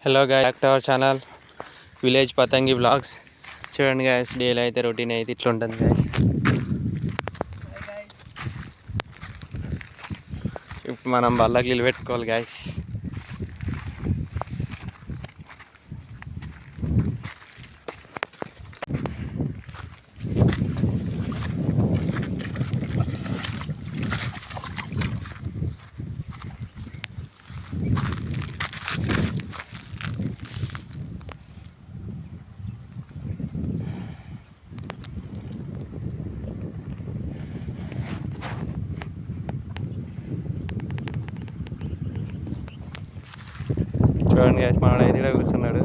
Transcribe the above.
Hello guys, back to our channel village Patangi blogs. చూడండి guys, daily అయితే routine అయితే ఇట్లా ఉంటుంది గాయస్. ఇప్పుడు మనం బళ్ళకి నీళ్ళు పెట్టుకోవాలి గాయస్. చూడండి గాయస్, మనోడు అయితే ఇక్కడ కూర్చున్నాడు.